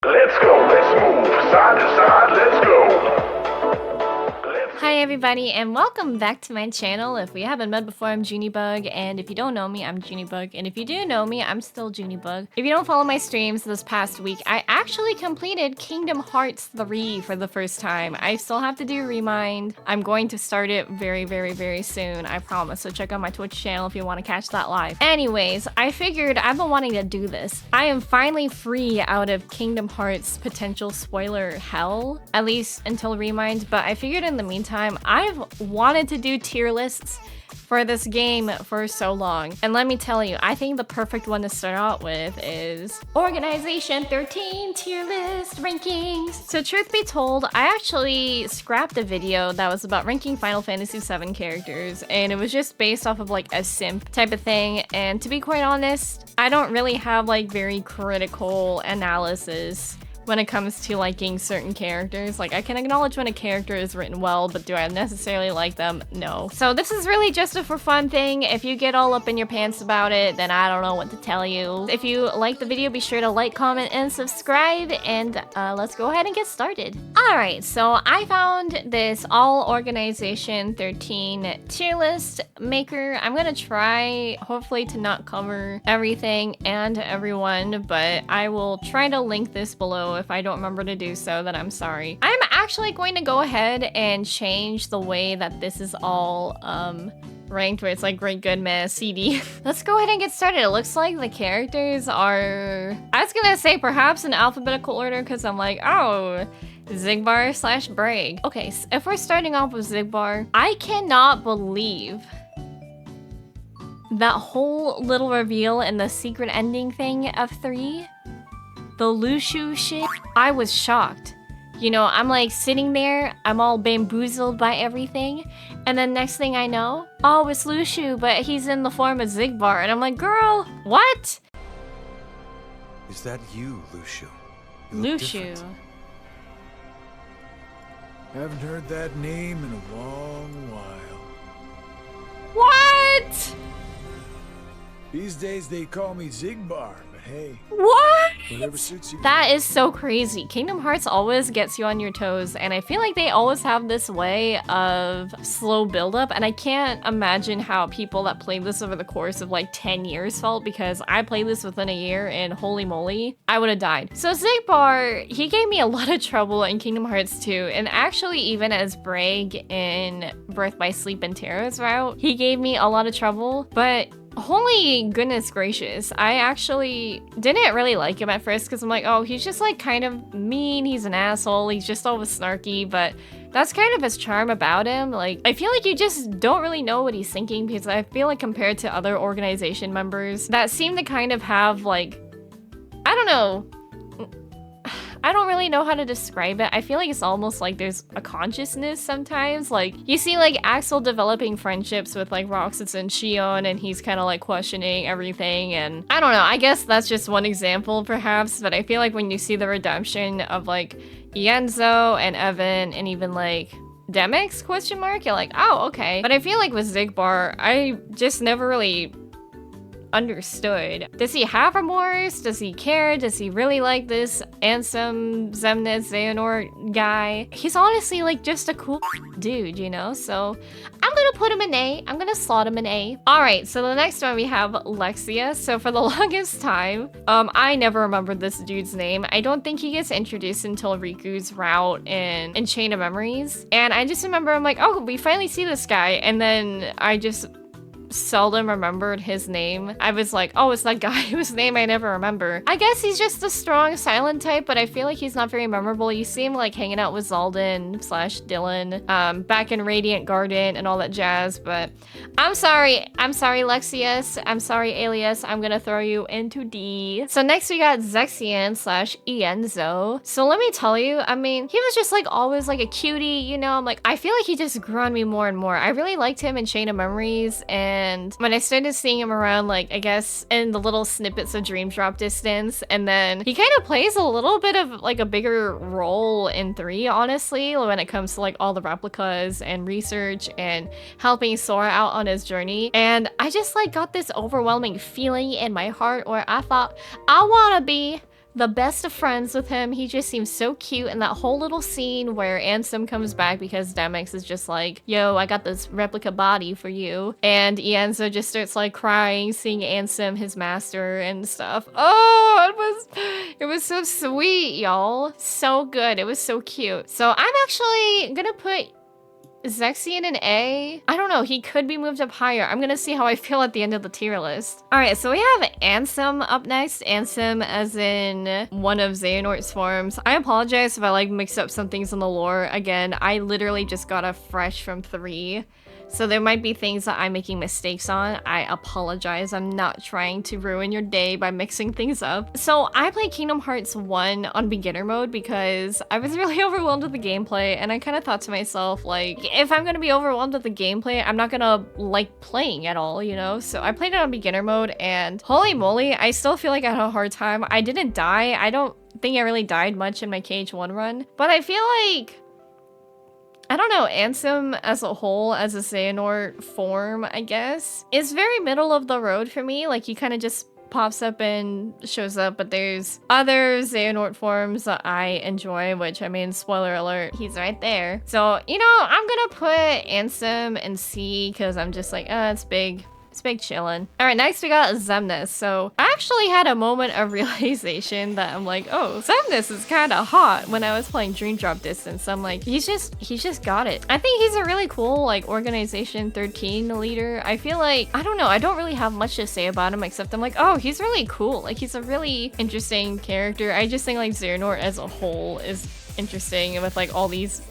Let's go, let's move, side to side, let's go. Hi everybody and welcome back to my channel. If we haven't met before, I'm Junibug, and if you don't know me, I'm Junibug, and if you do know me, I'm still Junibug. If you don't follow my streams this past week, I actually completed Kingdom Hearts 3 for the first time. I still have to do Remind. I'm going to start it very soon, I promise, so check out my Twitch channel if you want to catch that live. Anyways, I figured I've been wanting to do this. I am finally free out of Kingdom Hearts potential spoiler hell, at least until Remind, but I figured in the meantime, I've wanted to do tier lists for this game for so long. And let me tell you, I think the perfect one to start out with is Organization 13 tier list rankings. So truth be told, I actually scrapped a video that was about ranking Final Fantasy VII characters, and it was just based off of like a simp type of thing. And to be quite honest, I don't really have like very critical analysis when it comes to liking certain characters. Like, I can acknowledge when a character is written well, but do I necessarily like them? No. So this is really just a for fun thing. If you get all up in your pants about it, then I don't know what to tell you. If you like the video, be sure to like, comment, and subscribe, and let's go ahead and get started. Alright, so I found this all Organization 13 tier list maker. I'm gonna try, hopefully, to not cover everything and everyone, but I will try to link this below. If I don't remember to do so, then I'm sorry. I'm actually going to go ahead and change the way that this is all ranked, where it's like great, good, meh, CD. Let's go ahead and get started. It looks like the characters are, I was gonna say perhaps in alphabetical order, because I'm like, oh, Xigbar slash Brag. Okay, so if we're starting off with Xigbar, I cannot believe that whole little reveal and the secret ending thing of 3. The Lushu shit, I was shocked. You know, I'm like sitting there, I'm all bamboozled by everything, and then next thing I know, oh, it's Lushu, but he's in the form of Xigbar, and I'm like, girl, what? Is that you, Lushu? Lushu. Haven't heard that name in a long while. What? These days they call me Xigbar, but hey. What? Whatever suits you. That is so crazy. Kingdom Hearts always gets you on your toes, and I feel like they always have this way of slow buildup, and I can't imagine how people that played this over the course of like 10 years felt, because I played this within a year, and holy moly, I would have died. So Xigbar, he gave me a lot of trouble in Kingdom Hearts 2, and actually even as Brag in Birth by Sleep and Terra's route, he gave me a lot of trouble, but holy goodness gracious, I actually didn't really like him at first, because I'm like, oh, he's just like kind of mean, he's an asshole, he's just always snarky, but that's kind of his charm about him. Like, I feel like you just don't really know what he's thinking, because I feel like compared to other organization members that seem to kind of have like, I don't know, I don't really know how to describe it. I feel like it's almost like there's a consciousness sometimes. Like, you see like Axel developing friendships with like Roxas and Xion, and he's kind of like questioning everything, and I don't know, I guess that's just one example perhaps, but I feel like when you see the redemption of like Yenzo and Evan and even like Demyx question mark, you're like, oh, okay. But I feel like with Xigbar, I just never really understood. Does he have remorse? Does he care? Does he really like this Ansem, Xemnas, Xehanort guy? He's honestly like just a cool dude, you know? So I'm gonna put him in A. I'm gonna slot him in A. Alright, so the next one we have Lexaeus. So for the longest time, I never remembered this dude's name. I don't think he gets introduced until Riku's route in Chain of Memories. And I just remember I'm like, oh, we finally see this guy. And then I just seldom remembered his name. I was like, oh, it's that guy whose name I never remember. I guess he's just a strong silent type, but I feel like he's not very memorable. You see him like hanging out with Xaldin slash Dylan back in Radiant Garden and all that jazz, but I'm sorry Lexaeus, I'm sorry Alias, I'm gonna throw you into D. So next we got Zexion slash Ienzo. So let me tell you, I mean, he was just like always like a cutie, you know? I'm like, I feel like he just grew on me more and more. I really liked him in Chain of Memories, and And when I started seeing him around, like, I guess in the little snippets of Dream Drop distance, and then he kind of plays a little bit of like a bigger role in 3, honestly, when it comes to like all the replicas and research and helping Sora out on his journey. And I just like got this overwhelming feeling in my heart where I thought, I want to be the best of friends with him. He just seems so cute. And that whole little scene where Ansem comes back because Demyx is just like, yo, I got this replica body for you. And Ienzo just starts like crying, seeing Ansem, his master and stuff. Oh, it was so sweet, y'all. So good. It was so cute. So I'm actually gonna put Xigbar in A. I don't know, he could be moved up higher. I'm gonna see how I feel at the end of the tier list. Alright, so we have Ansem up next. Ansem as in one of Xehanort's forms. I apologize if I like mix up some things in the lore. Again, I literally just got a fresh from 3. So there might be things that I'm making mistakes on. I apologize. I'm not trying to ruin your day by mixing things up. So I played Kingdom Hearts 1 on beginner mode because I was really overwhelmed with the gameplay, and I kind of thought to myself, like, if I'm gonna be overwhelmed with the gameplay, I'm not gonna like playing at all, you know? So I played it on beginner mode, and holy moly, I still feel like I had a hard time. I didn't die. I don't think I really died much in my KH1 run, but I feel like, I don't know, Ansem as a whole, as a Xehanort form, I guess, is very middle of the road for me. Like, he kind of just pops up and shows up, but there's other Xehanort forms that I enjoy, which, I mean, spoiler alert, he's right there. So, you know, I'm gonna put Ansem in C, because I'm just like, it's big. It's big chillin'. All right, next we got Xemnas. So I actually had a moment of realization that I'm like, oh, Xemnas is kind of hot when I was playing Dream Drop Distance. I'm like, he's just got it. I think he's a really cool, like, Organization 13 leader. I feel like, I don't know, I don't really have much to say about him except I'm like, oh, he's really cool. Like, he's a really interesting character. I just think, like, Xehanort as a whole is interesting with, like, all these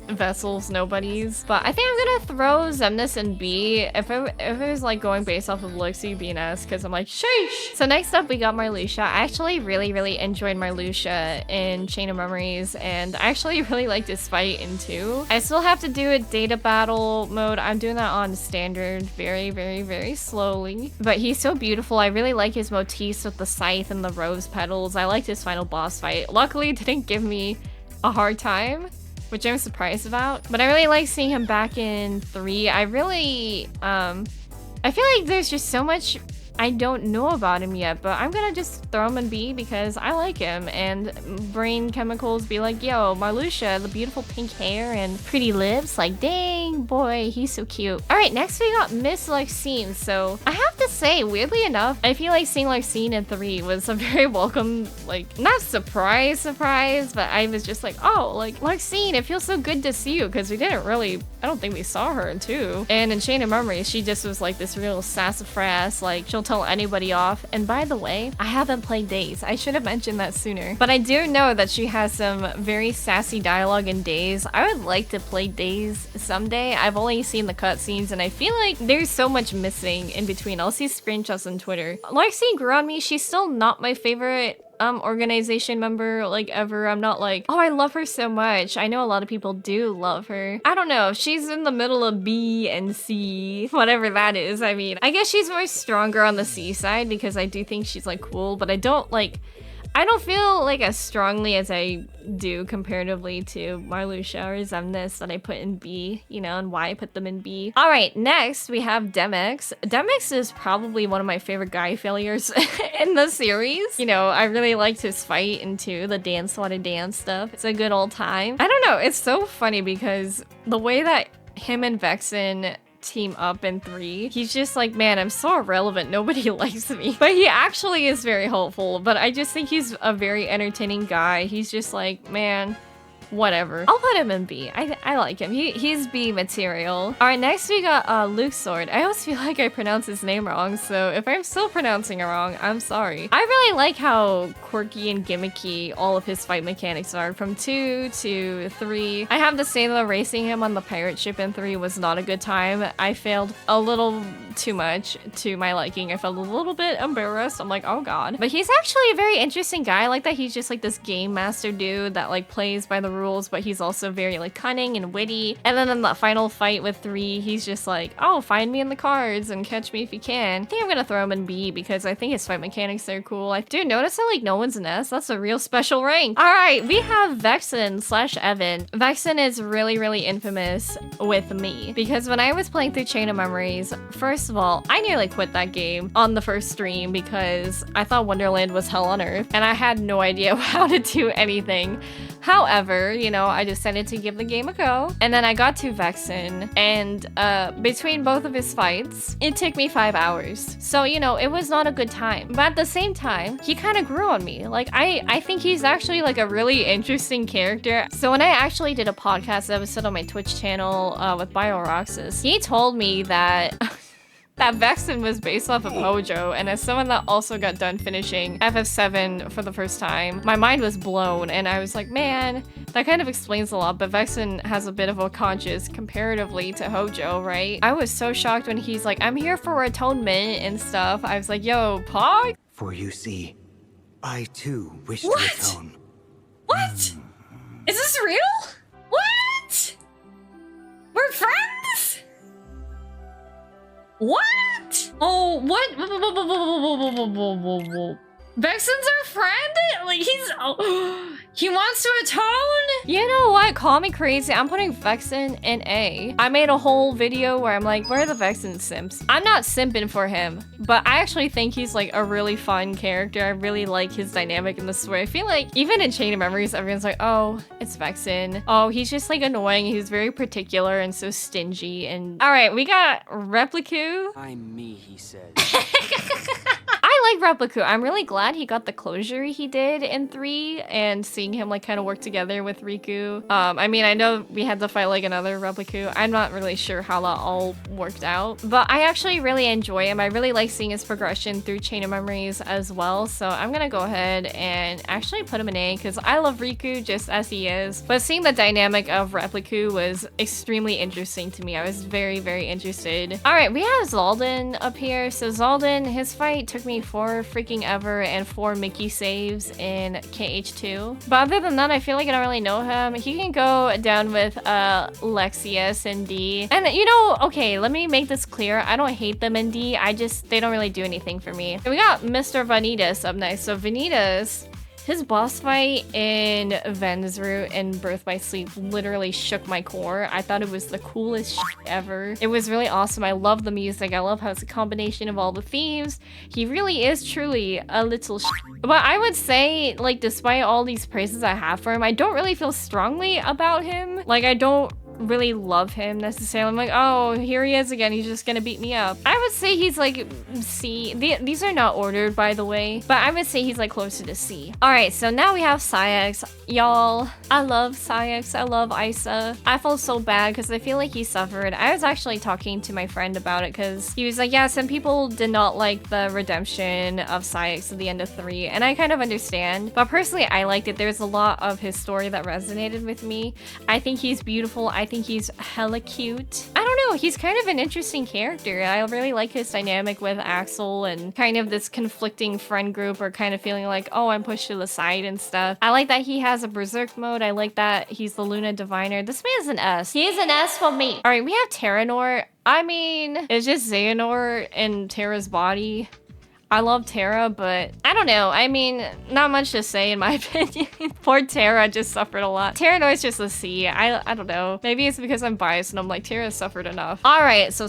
vessels, nobodies. But I think I'm gonna throw Xemnas in B. If it was like going based off of Luxord, B and S, because I'm like, sheesh. So next up we got Marluxia. I actually really enjoyed Marluxia in Chain of Memories, and I actually really liked his fight in 2. I still have to do a data battle mode. I'm doing that on standard very slowly, but he's so beautiful. I really like his motifs with the scythe and the rose petals. I liked his final boss fight. Luckily it didn't give me a hard time, which I'm surprised about. But I really like seeing him back in 3. I really, I feel like there's just so much I don't know about him yet, but I'm gonna just throw him in B because I like him, and brain chemicals be like, yo, Marluxia, the beautiful pink hair and pretty lips, like, dang, boy, he's so cute. All right, next we got Miss Larxene. So I have to say, weirdly enough, I feel like seeing Larxene in 3 was a very welcome, like, not surprise, but I was just like, oh, like, Larxene, it feels so good to see you, because we didn't really, I don't think we saw her in 2. And in Chain of Memories, she just was like this real sassafras, like, she'll tell anybody off. And by the way, I haven't played Days. I should have mentioned that sooner. But I do know that she has some very sassy dialogue in Days. I would like to play Days someday. I've only seen the cutscenes, and I feel like there's so much missing in between. I'll see screenshots on Twitter. Larxene grew on me. She's still not my favorite organization member, like, ever. I'm not like, oh, I love her so much. I know a lot of people do love her. I don't know. She's in the middle of B and C, whatever that is. I mean, I guess she's more stronger on the C side because I do think she's, like, cool, but I don't feel like as strongly as I do comparatively to Marluxia or Xemnas that I put in B, you know, and why I put them in B. All right, next we have Demyx. Demyx is probably one of my favorite guy failures in the series. You know, I really liked his fight in 2, the dance wanna dance stuff. It's a good old time. I don't know, it's so funny because the way that him and Vexen team up in 3, he's just like, man, I'm so irrelevant, nobody likes me. But he actually is very helpful, but I just think he's a very entertaining guy. He's just like, man, whatever. I'll put him in B. I like him. He's B material. All right, next we got Luxord. I always feel like I pronounce his name wrong, so if I'm still pronouncing it wrong, I'm sorry. I really like how quirky and gimmicky all of his fight mechanics are from 2 to 3. I have to say that racing him on the pirate ship in 3 was not a good time. I failed a little too much to my liking. I felt a little bit embarrassed. I'm like, oh god. But he's actually a very interesting guy. I like that he's just like this game master dude that like plays by the rules, but he's also very like cunning and witty. And then in the final fight with 3, he's just like, oh, find me in the cards and catch me if you can. I think I'm gonna throw him in B because I think his fight mechanics are cool. I do notice that like no one's an S. That's a real special rank. All right, we have Vexen / Evan. Vexen is really infamous with me because when I was playing through Chain of Memories, first first of all, I nearly quit that game on the first stream because I thought Wonderland was hell on earth and I had no idea how to do anything. However, you know, I decided to give the game a go. And then I got to Vexen, and between both of his fights, it took me 5 hours. So, you know, it was not a good time. But at the same time, he kind of grew on me. Like, I think he's actually like a really interesting character. So when I actually did a podcast episode on my Twitch channel with Roxas, he told me that that Vexen was based off of Hojo, and as someone that also got done finishing FF7 for the first time, my mind was blown, and I was like, man, that kind of explains a lot, but Vexen has a bit of a conscience comparatively to Hojo, right? I was so shocked when he's like, I'm here for atonement and stuff. I was like, yo, Pog? For you see, I too wish to What? atone. What? Is this real? What? We're friends? What? Oh, what? Vexen's our friend? Like, he wants to atone? You know what? Call me crazy. I'm putting Vexen in A. I made a whole video where I'm like, where are the Vexen simps? I'm not simping for him, but I actually think he's like a really fun character. I really like his dynamic in the story. I feel like even in Chain of Memories, everyone's like, oh, it's Vexen. Oh, he's just like annoying. He's very particular and so stingy. And all right, we got Replica. I'm me, he said. I like Replica. I'm really glad he got the closure he did in 3 and seeing him like kind of work together with Riku. I mean, I know we had to fight like another Replica. I'm not really sure how that all worked out, but I actually really enjoy him. I really like seeing his progression through Chain of Memories as well. So I'm gonna go ahead and actually put him in A because I love Riku just as he is. But seeing the dynamic of Replica was extremely interesting to me. I was very, very interested. All right, we have Xaldin up here. So Xaldin, his fight took me 4 freaking ever and 4 Mickey saves in KH2. But other than that, I feel like I don't really know him. He can go down with Lexaeus and D. And you know, okay, let me make this clear. I don't hate them in D. They don't really do anything for me. We got Mr. Vanitas up next. So Vanitas, his boss fight in Vensru and Birth by Sleep literally shook my core. I thought it was the coolest shit ever. It was really awesome. I love the music. I love how it's a combination of all the themes. He really is truly a little shit. But I would say, like, despite all these praises I have for him, I don't really feel strongly about him. Like, I don't really love him necessarily. I'm like, oh, here he is again. He's just gonna beat me up. I would say he's like C. These are not ordered, by the way, but I would say he's like closer to C. All right, so now we have Saix. Y'all, I love Saix. I love Isa. I felt so bad because I feel like he suffered. I was actually talking to my friend about it because he was like, yeah, some people did not like the redemption of Saix at the end of 3, and I kind of understand. But personally, I liked it. There's a lot of his story that resonated with me. I think he's beautiful. I think he's hella cute. I don't know, he's kind of an interesting character. I really like his dynamic with Axel and kind of this conflicting friend group or kind of feeling like, oh, I'm pushed to the side and stuff. I like that he has a berserk mode. I like that he's the Luna Diviner. This man's an S. He is an S for me. All right, we have Terra-Xehanort. I mean, it's just Xehanort in Terra's body. I love Terra, but I don't know. I mean, not much to say in my opinion. Poor Terra just suffered a lot. Terra-Xehanort's just a C. I don't know. Maybe it's because I'm biased and I'm like, Terra suffered enough. All right, so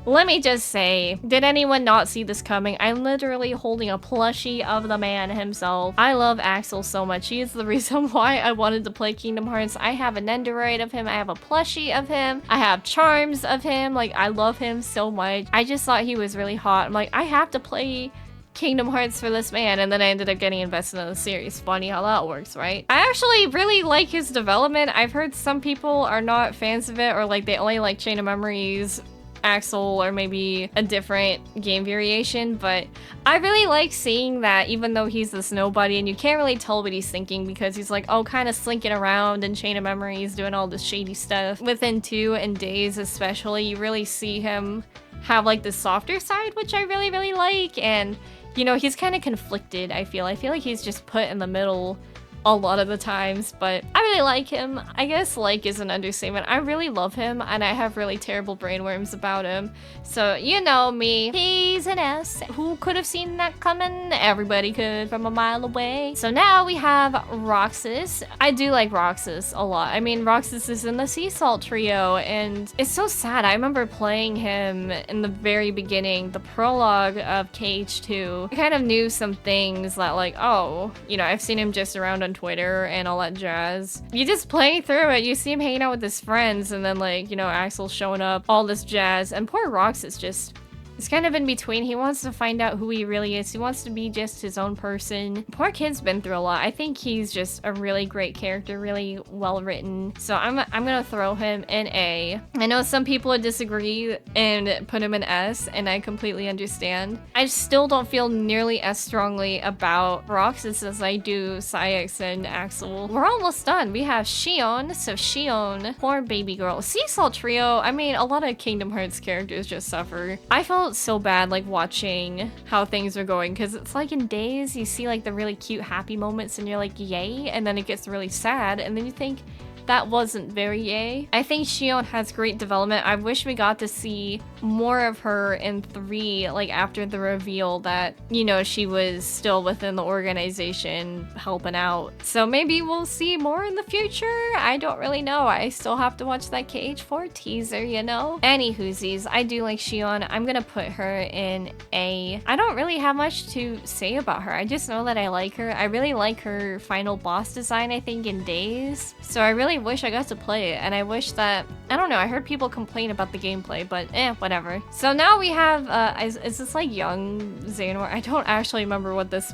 let me just say, did anyone not see this coming? I'm literally holding a plushie of the man himself. I love Axel so much. He is the reason why I wanted to play Kingdom Hearts. I have an Endurite of him. I have a plushie of him. I have charms of him. Like, I love him so much. I just thought he was really hot. I'm like, I have to play Kingdom Hearts for this man, and then I ended up getting invested in the series. Funny how that works, right? I actually really like his development. I've heard some people are not fans of it, or like they only like Chain of Memories, Axel, or maybe a different game variation, but I really like seeing that even though he's this nobody and you can't really tell what he's thinking because he's like, oh, kind of slinking around in Chain of Memories doing all this shady stuff. Within 2 and Days especially, you really see him have like the softer side, which I really, really like. And you know, he's kind of conflicted, I feel like he's just put in the middle a lot of the times, but I really like him. I guess like is an understatement. I really love him, and I have really terrible brainworms about him. So you know me, he's an S. Who could have seen that coming? Everybody could from a mile away. So now we have Roxas. I do like Roxas a lot. I mean, Roxas is in the Sea Salt trio, and it's so sad. I remember playing him in the very beginning, the prologue of KH2. I kind of knew some things that like, oh, you know, I've seen him just around on Twitter and all that jazz. You just play through it, you see him hanging out with his friends, and then like, you know, Axel showing up, all this jazz, and poor Roxas just... it's kind of in between. He wants to find out who he really is. He wants to be just his own person. Poor kid's been through a lot. I think he's just a really great character, really well written. So I'm gonna throw him in A. I know some people would disagree and put him in S, and I completely understand. I still don't feel nearly as strongly about Roxas as I do Saix and Axel. We're almost done. We have Xion. So Xion, poor baby girl. Sea Salt trio. I mean, a lot of Kingdom Hearts characters just suffer. I felt so bad like watching how things are going, because it's like in Days you see like the really cute happy moments and you're like yay, and then it gets really sad and then you think that wasn't very yay. I think Xion has great development. I wish we got to see more of her in 3, like after the reveal that, you know, she was still within the organization helping out. So maybe we'll see more in the future. I don't really know. I still have to watch that KH4 teaser, you know? Anywhoosies, I do like Xion. I'm gonna put her in A. I don't really have much to say about her. I just know that I like her. I really like her final boss design, I think, in Days. So I really wish I got to play it, and I wish that, I don't know, I heard people complain about the gameplay, but whatever. So now we have, is this like young Xehanort? I don't actually remember what this,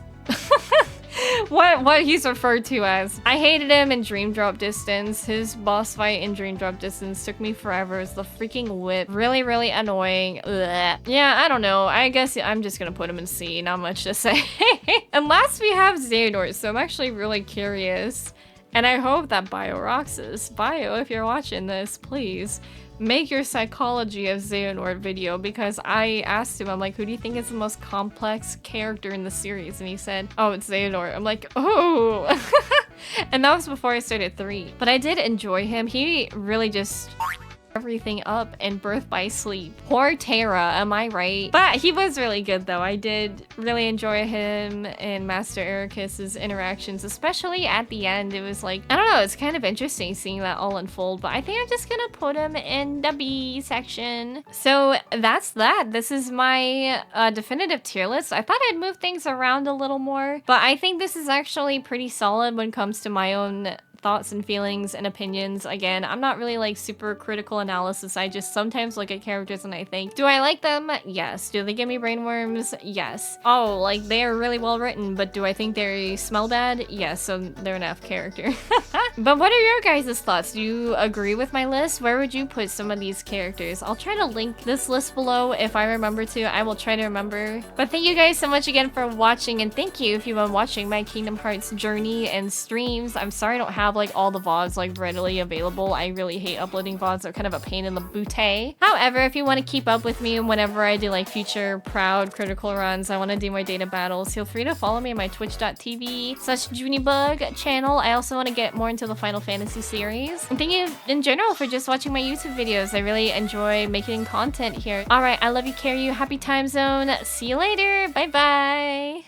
what he's referred to as. I hated him in Dream Drop Distance. His boss fight in Dream Drop Distance took me forever. It's the freaking whip. Really, really annoying. Ugh. Yeah, I don't know. I guess I'm just gonna put him in C. Not much to say. And last we have Xehanort, so I'm actually really curious. And I hope that Roxas, if you're watching this, please make your psychology of Xehanort video, because I asked him, I'm like, who do you think is the most complex character in the series? And he said, oh, it's Xehanort. I'm like, oh. And that was before I started 3. But I did enjoy him. He really just... everything up in Birth by Sleep. Poor Terra, am I right? But he was really good though. I did really enjoy him and Master Ericus's interactions, especially at the end. It was like, I don't know, it's kind of interesting seeing that all unfold, but I think I'm just gonna put him in the B section. So that's that. This is my definitive tier list. I thought I'd move things around a little more, but I think this is actually pretty solid when it comes to my own thoughts and feelings and opinions. Again, I'm not really like super critical analysis. I just sometimes look at characters and I think, do I like them? Yes. Do they give me brainworms? Yes. Oh, like they're really well written, but do I think they smell bad? Yes, so they're an F character. But what are your guys' thoughts? Do you agree with my list? Where would you put some of these characters? I'll try to link this list below if I remember to. I will try to remember. But thank you guys so much again for watching, and thank you if you've been watching my Kingdom Hearts journey and streams. I'm sorry I don't have like all the VODs like readily available. I really hate uploading VODs. They're kind of a pain in the bootay. However, if you want to keep up with me whenever I do like future proud critical runs, I want to do my data battles, feel free to follow me on my twitch.tv/Junibug channel. I also want to get more into the Final Fantasy series. And thank you in general for just watching my YouTube videos. I really enjoy making content here. Alright, I love you, care you. Happy time zone. See you later. Bye bye.